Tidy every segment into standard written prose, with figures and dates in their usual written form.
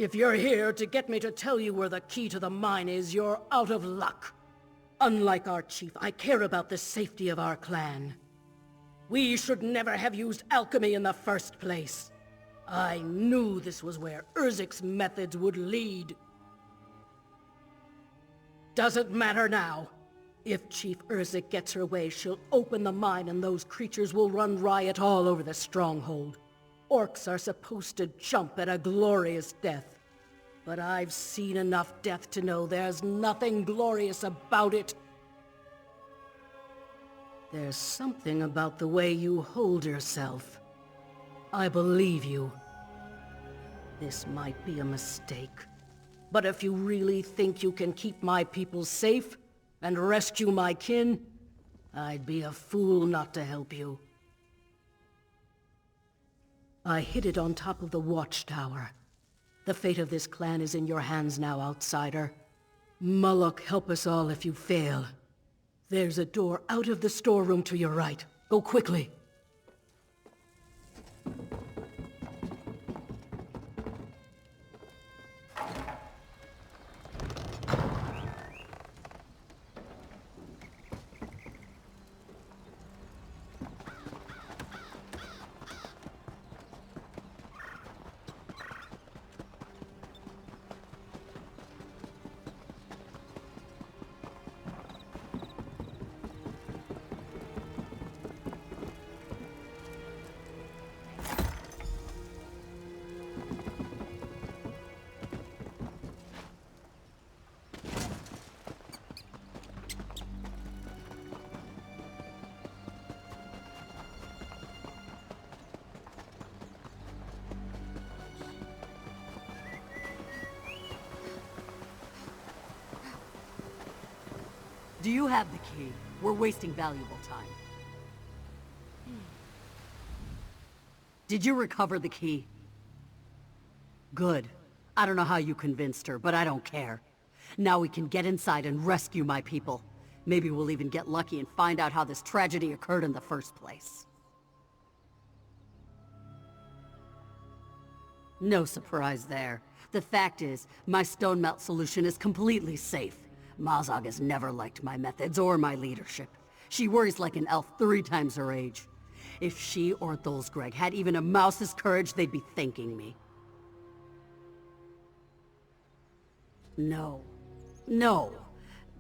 If you're here to get me to tell you where the key to the mine is, you're out of luck. Unlike our chief, I care about the safety of our clan. We should never have used alchemy in the first place. I knew this was where Urzik's methods would lead. Doesn't matter now. If Chief Urzik gets her way, she'll open the mine and those creatures will run riot all over the stronghold. Orcs are supposed to jump at a glorious death. But I've seen enough death to know there's nothing glorious about it. There's something about the way you hold yourself. I believe you. This might be a mistake. But if you really think you can keep my people safe and rescue my kin, I'd be a fool not to help you. I hid it on top of the watchtower. The fate of this clan is in your hands now, outsider. Moloch, help us all if you fail. There's a door out of the storeroom to your right. Go quickly. Do you have the key? We're wasting valuable time. Did you recover the key? Good. I don't know how you convinced her, but I don't care. Now we can get inside and rescue my people. Maybe we'll even get lucky and find out how this tragedy occurred in the first place. No surprise there. The fact is, my stone melt solution is completely safe. Mazog has never liked my methods or my leadership. She worries like an elf 3 times her age. If she or Thulsgreg had even a mouse's courage, they'd be thanking me. No. No.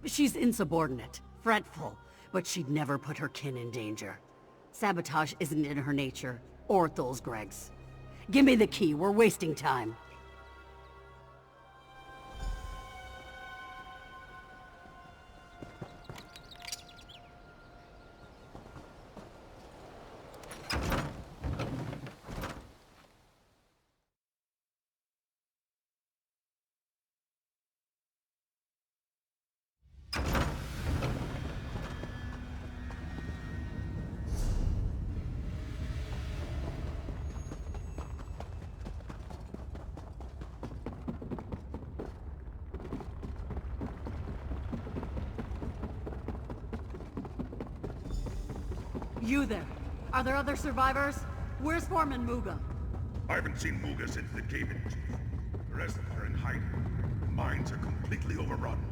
She's insubordinate, fretful, but she'd never put her kin in danger. Sabotage isn't in her nature, or Thulsgreg's. Give me the key, we're wasting time. You there. Are there other survivors? Where's Foreman Muga? I haven't seen Muga since the cave-in, Chief. The rest of them are in hiding. The mines are completely overrun.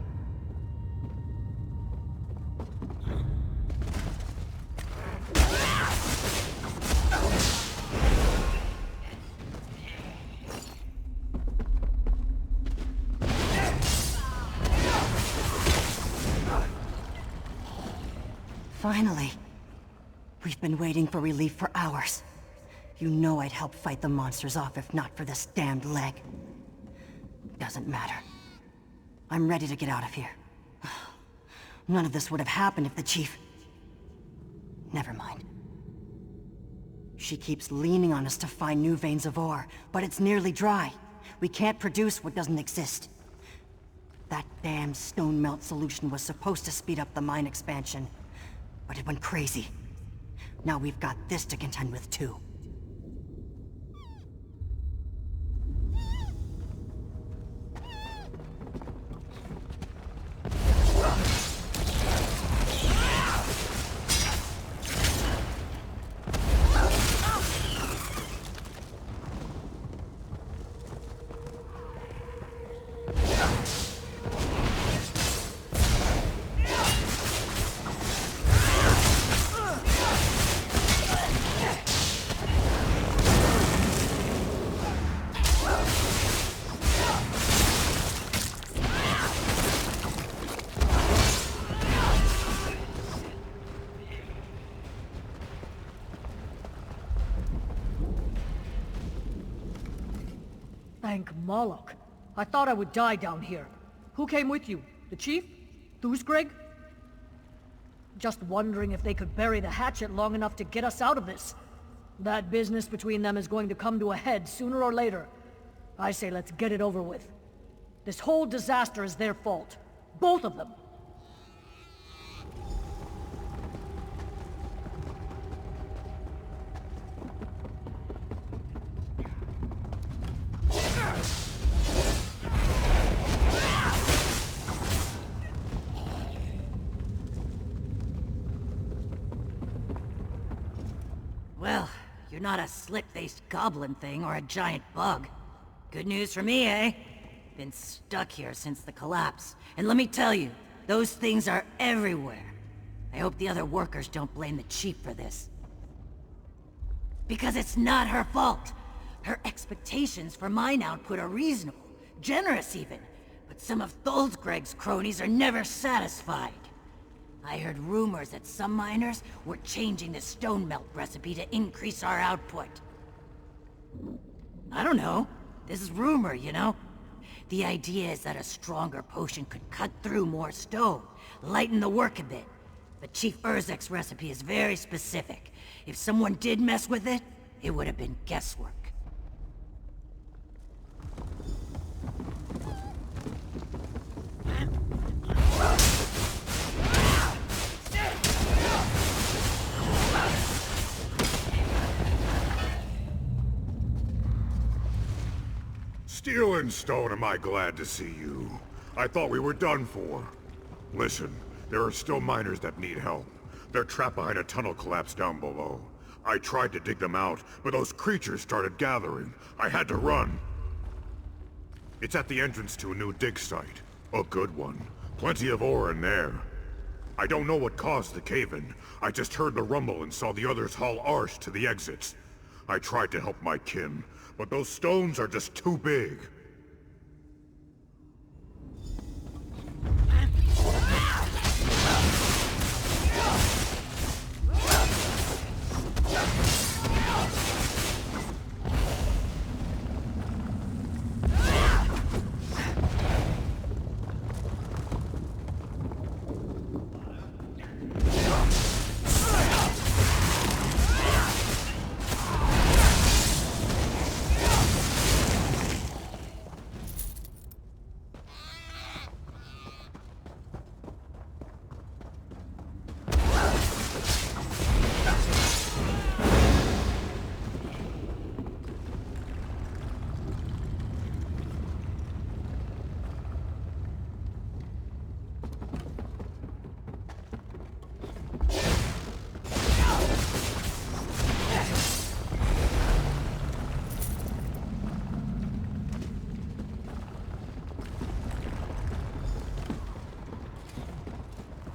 Finally. We've been waiting for relief for hours. You know I'd help fight the monsters off if not for this damned leg. Doesn't matter. I'm ready to get out of here. None of this would have happened if the chief... Never mind. She keeps leaning on us to find new veins of ore, but it's nearly dry. We can't produce what doesn't exist. That damn stone melt solution was supposed to speed up the mine expansion, but it went crazy. Now we've got this to contend with too. Thank Moloch. I thought I would die down here. Who came with you? The chief? Greg? Just wondering if they could bury the hatchet long enough to get us out of this. That business between them is going to come to a head sooner or later. I say let's get it over with. This whole disaster is their fault. Both of them. Well, you're not a slit-faced goblin thing or a giant bug. Good news for me, eh? Been stuck here since the collapse. And let me tell you, those things are everywhere. I hope the other workers don't blame the chief for this. Because it's not her fault. Her expectations for mine output are reasonable, generous even. But some of Greg's cronies are never satisfied. I heard rumors that some miners were changing the stone melt recipe to increase our output. I don't know. This is rumor, you know? The idea is that a stronger potion could cut through more stone, lighten the work a bit. But Chief Urzek's recipe is very specific. If someone did mess with it, it would have been guesswork. Steel and Stone, am I glad to see you. I thought we were done for. Listen, there are still miners that need help. They're trapped behind a tunnel collapse down below. I tried to dig them out, but those creatures started gathering. I had to run. It's at the entrance to a new dig site. A good one. Plenty of ore in there. I don't know what caused the cave-in. I just heard the rumble and saw the others haul Arsh to the exits. I tried to help my kin, but those stones are just too big.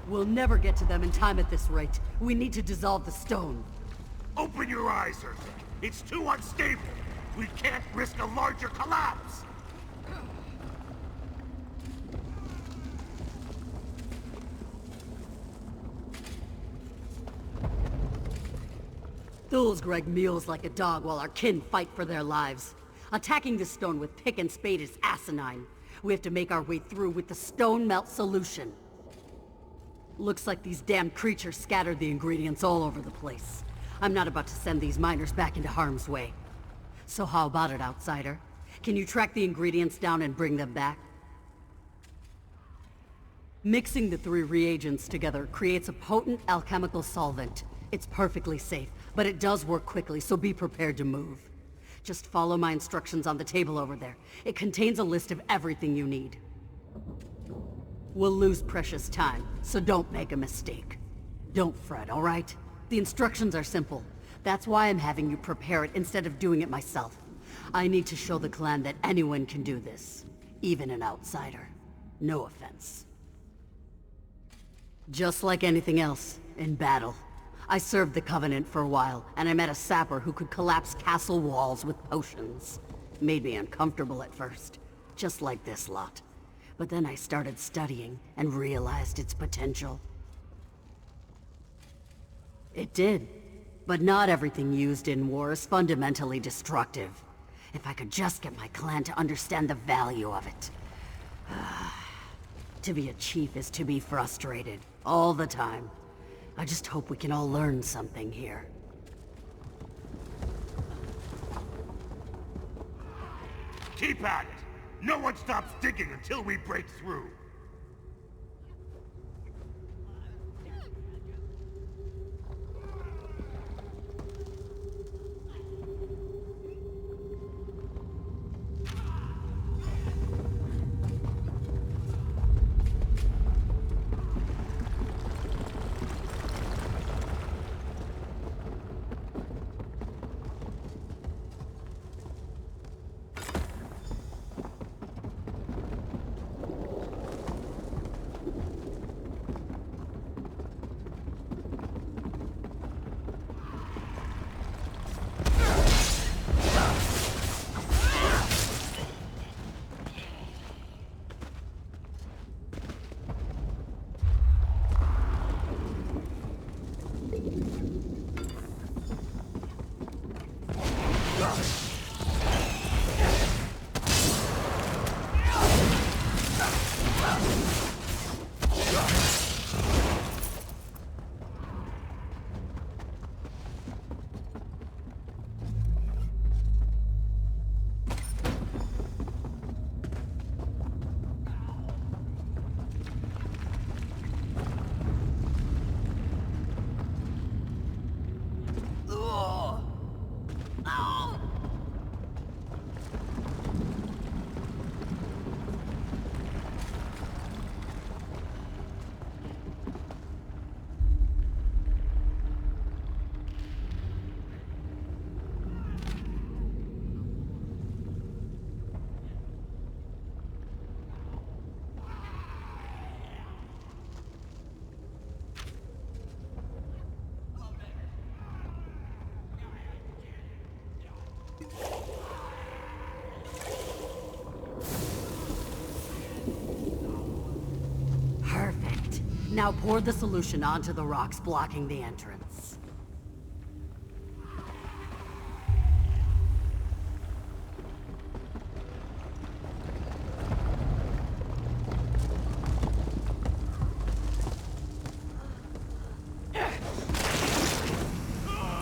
We'll never get to them in time at this rate. We need to dissolve the stone. Open your eyes, Urzek. It's too unstable. We can't risk a larger collapse. Greg mews like a dog while our kin fight for their lives. Attacking the stone with pick and spade is asinine. We have to make our way through with the stone melt solution. Looks like these damned creatures scattered the ingredients all over the place. I'm not about to send these miners back into harm's way. So how about it, outsider? Can you track the ingredients down and bring them back? Mixing the 3 reagents together creates a potent alchemical solvent. It's perfectly safe, but it does work quickly, so be prepared to move. Just follow my instructions on the table over there. It contains a list of everything you need. We'll lose precious time, so don't make a mistake. Don't fret, all right? The instructions are simple. That's why I'm having you prepare it instead of doing it myself. I need to show the clan that anyone can do this, even an outsider. No offense. Just like anything else, in battle. I served the Covenant for a while, and I met a sapper who could collapse castle walls with potions. Made me uncomfortable at first, just like this lot. But then I started studying and realized its potential. It did. But not everything used in war is fundamentally destructive. If I could just get my clan to understand the value of it. To be a chief is to be frustrated, all the time. I just hope we can all learn something here. Keep at it! No one stops digging until we break through! Perfect. Now pour the solution onto the rocks blocking the entrance.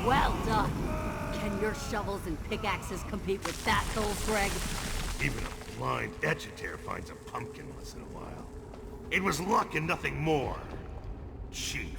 Well done. Can your shovels and pickaxes compete with that, Greg? Even a blind etchateer finds a pumpkin once in a while. It was luck and nothing more, Chief.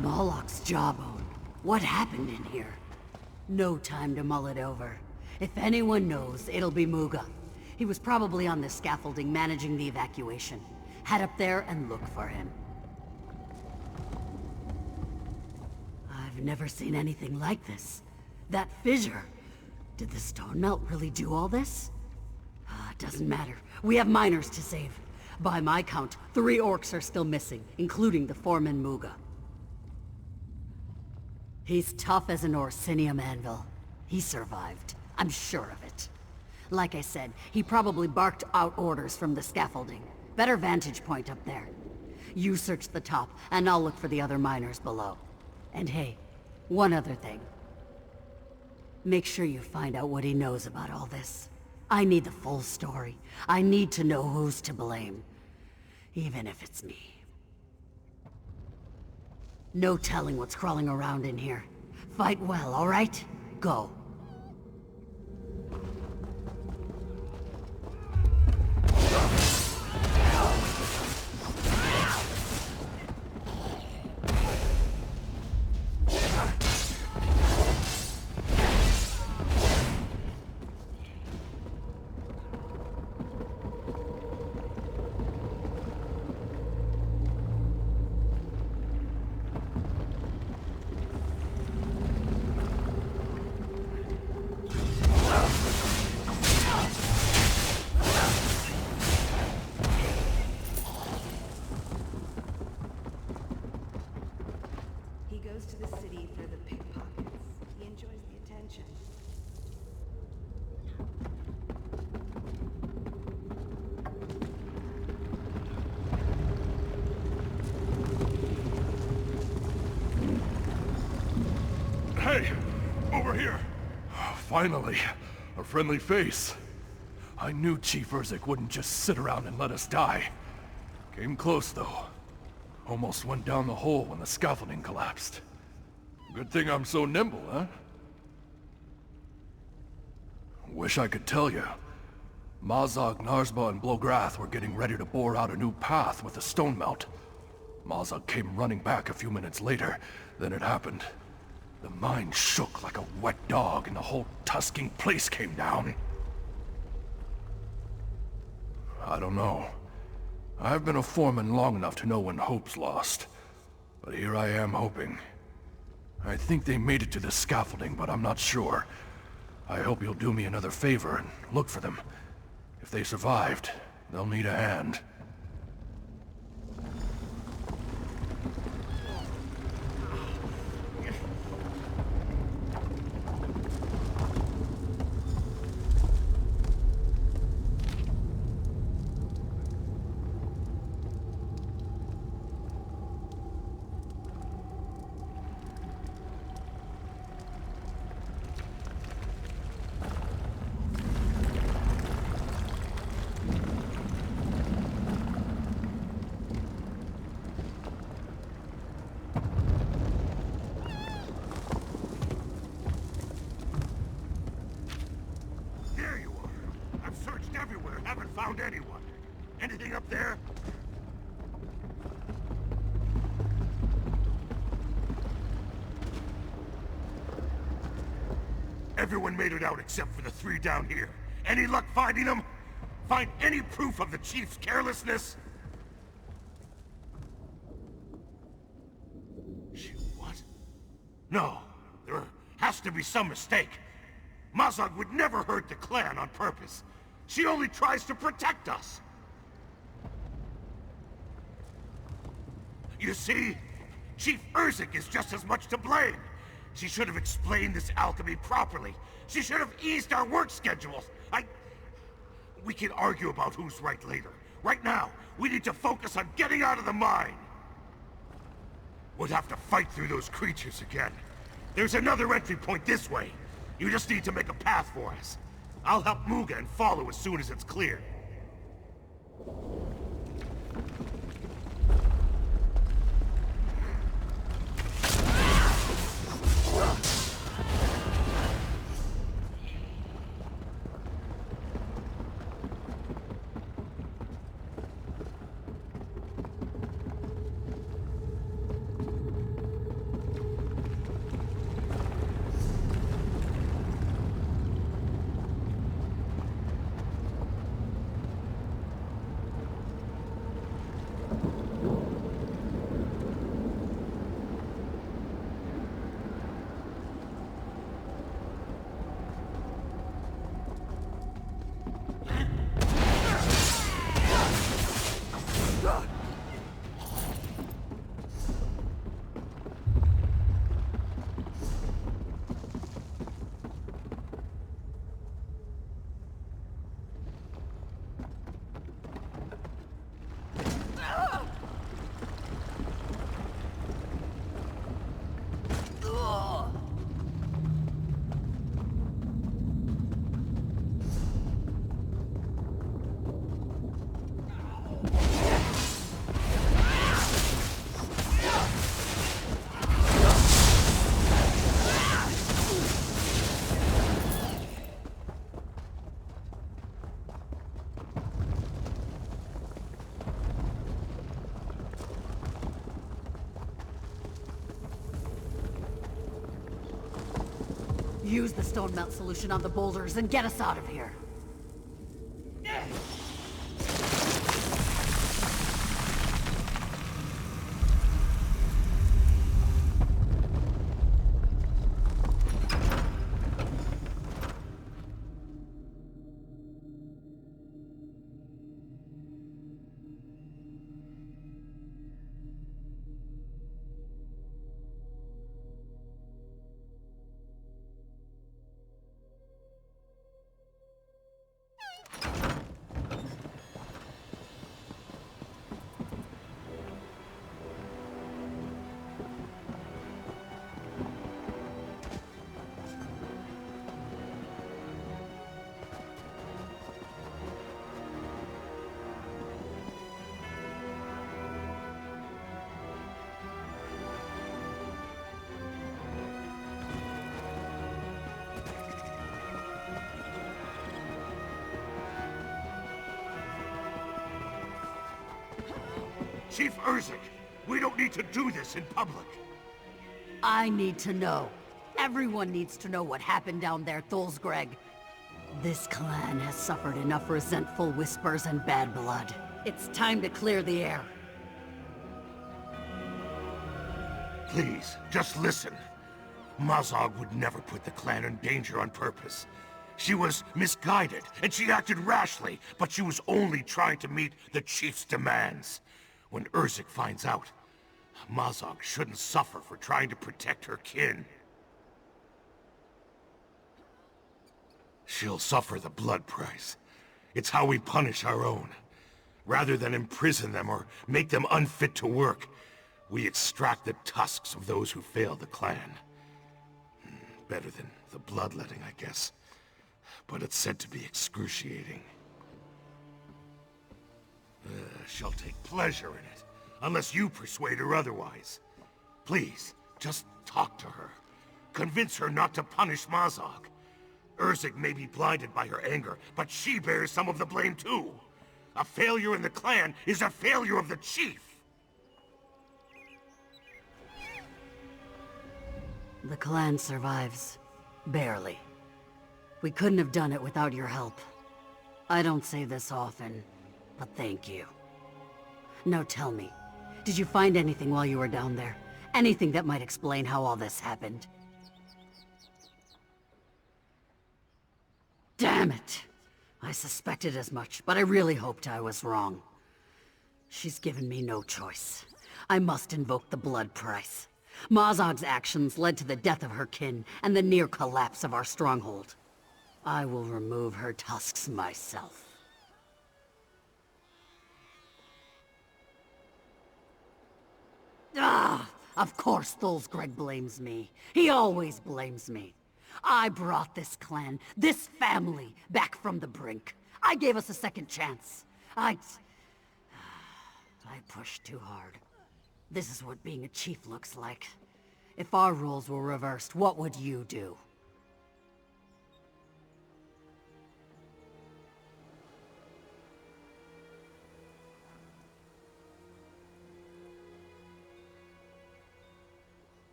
Moloch's jawbone. What happened in here? No time to mull it over. If anyone knows, it'll be Muga. He was probably on the scaffolding managing the evacuation. Head up there and look for him. never seen anything like this. That fissure. Did the stone melt really do all this? Doesn't matter. We have miners to save. By my count, 3 orcs are still missing, including the foreman Muga. He's tough as an Orsinium anvil. He survived. I'm sure of it. Like I said, he probably barked out orders from the scaffolding. Better vantage point up there. You search the top, and I'll look for the other miners below. And hey, one other thing. Make sure you find out what he knows about all this. I need the full story. I need to know who's to blame. Even if it's me. No telling what's crawling around in here. Fight well, all right? Go. To the city for the pickpockets. He enjoys the attention. Hey! Over here! Finally, a friendly face. I knew Chief Urzik wouldn't just sit around and let us die. Came close, though. Almost went down the hole when the scaffolding collapsed. Good thing I'm so nimble, huh? Wish I could tell you. Mazog, Narsba, and Blograth were getting ready to bore out a new path with the stone melt. Mazog came running back a few minutes later. Then it happened. The mine shook like a wet dog and the whole tusking place came down. I don't know. I've been a foreman long enough to know when hope's lost. But here I am hoping. I think they made it to the scaffolding, but I'm not sure. I hope you'll do me another favor and look for them. If they survived, they'll need a hand. Found anyone? Anything up there? Everyone made it out except for the 3 down here. Any luck finding them? Find any proof of the Chief's carelessness? What? No, there has to be some mistake. Mazog would never hurt the clan on purpose. She only tries to protect us. You see? Chief Urzik is just as much to blame. She should have explained this alchemy properly. She should have eased our work schedules. We can argue about who's right later. Right now, we need to focus on getting out of the mine. We'll have to fight through those creatures again. There's another entry point this way. You just need to make a path for us. I'll help Muga and follow as soon as it's clear. Use the stone melt solution on the boulders and get us out of here. Chief Urzik, we don't need to do this in public. I need to know. Everyone needs to know what happened down there, Thulsgreg. This clan has suffered enough resentful whispers and bad blood. It's time to clear the air. Please, just listen. Mazog would never put the clan in danger on purpose. She was misguided, and she acted rashly, but she was only trying to meet the chief's demands. When Urzik finds out, Mazog shouldn't suffer for trying to protect her kin. She'll suffer the blood price. It's how we punish our own. Rather than imprison them or make them unfit to work, we extract the tusks of those who failed the clan. Better than the bloodletting, I guess. But it's said to be excruciating. She'll take pleasure in it, unless you persuade her otherwise. Please, just talk to her. Convince her not to punish Mazog. Urzik may be blinded by her anger, but she bears some of the blame too. A failure in the clan is a failure of the chief. The clan survives. Barely. We couldn't have done it without your help. I don't say this often, but thank you. Now tell me, did you find anything while you were down there? Anything that might explain how all this happened? Damn it! I suspected as much, but I really hoped I was wrong. She's given me no choice. I must invoke the blood price. Mazog's actions led to the death of her kin and the near collapse of our stronghold. I will remove her tusks myself. Ah! Of course Thulsgreg blames me. He always blames me. I brought this clan, this family, back from the brink. I gave us a second chance. I pushed too hard. This is what being a chief looks like. If our roles were reversed, what would you do?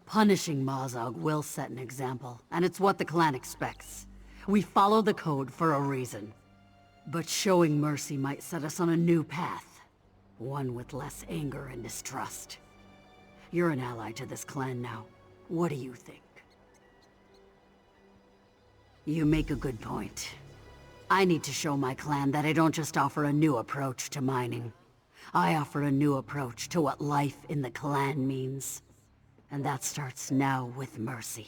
Punishing Mazog will set an example, and it's what the clan expects. We follow the code for a reason. But showing mercy might set us on a new path. One with less anger and distrust. You're an ally to this clan now. What do you think? You make a good point. I need to show my clan that I don't just offer a new approach to mining. I offer a new approach to what life in the clan means. And that starts now with mercy.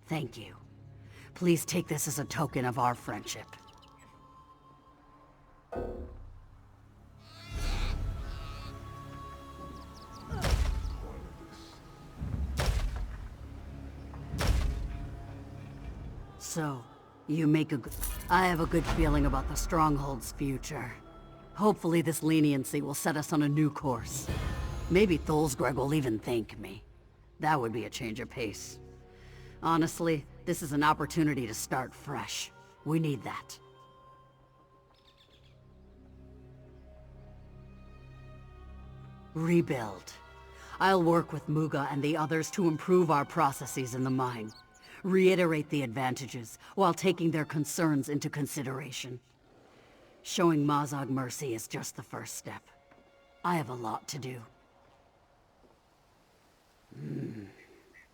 Thank you. Please take this as a token of our friendship. So, you make a good... I have a good feeling about the Stronghold's future. Hopefully this leniency will set us on a new course. Maybe Thulsgreg will even thank me. That would be a change of pace. Honestly, this is an opportunity to start fresh. We need that. Rebuild. I'll work with Muga and the others to improve our processes in the mine. Reiterate the advantages, while taking their concerns into consideration. Showing Mazog mercy is just the first step. I have a lot to do.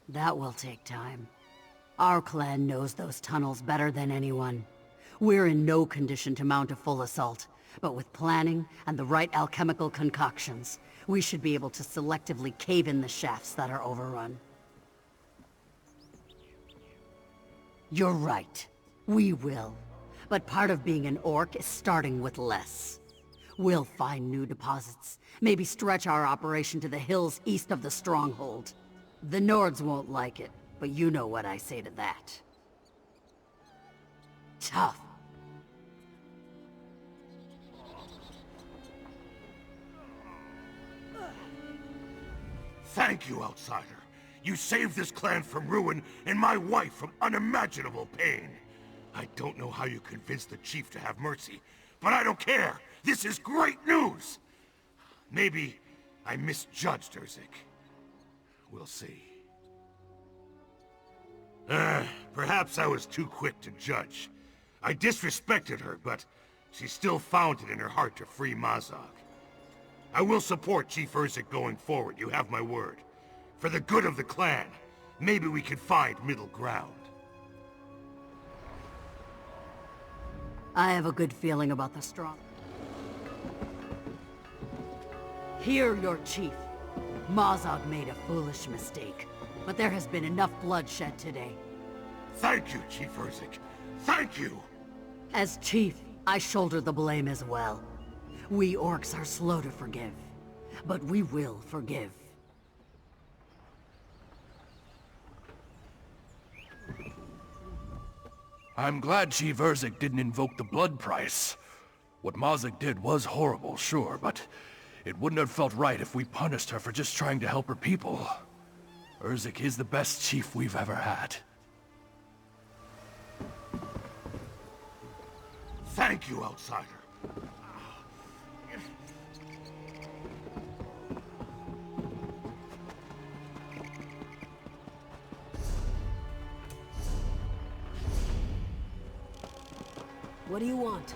That will take time. Our clan knows those tunnels better than anyone. We're in no condition to mount a full assault, but with planning and the right alchemical concoctions, we should be able to selectively cave in the shafts that are overrun. You're right. We will. But part of being an orc is starting with less. We'll find new deposits, maybe stretch our operation to the hills east of the stronghold. The Nords won't like it, but you know what I say to that. Tough. Thank you, outsider. You saved this clan from ruin and my wife from unimaginable pain. I don't know how you convinced the chief to have mercy, but I don't care. This is great news. Maybe I misjudged Urzik. We'll see. Perhaps I was too quick to judge. I disrespected her, but she still found it in her heart to free Mazog. I will support Chief Urzik going forward, you have my word. For the good of the clan, maybe we can find middle ground. I have a good feeling about the strong. Hear your chief. Mazog made a foolish mistake, but there has been enough bloodshed today. Thank you, Chief Urzik. Thank you! As chief, I shoulder the blame as well. We orcs are slow to forgive, but we will forgive. I'm glad Chief Urzik didn't invoke the blood price. What Mazog did was horrible, sure, but it wouldn't have felt right if we punished her for just trying to help her people. Urzik is the best chief we've ever had. Thank you, outsider. What do you want?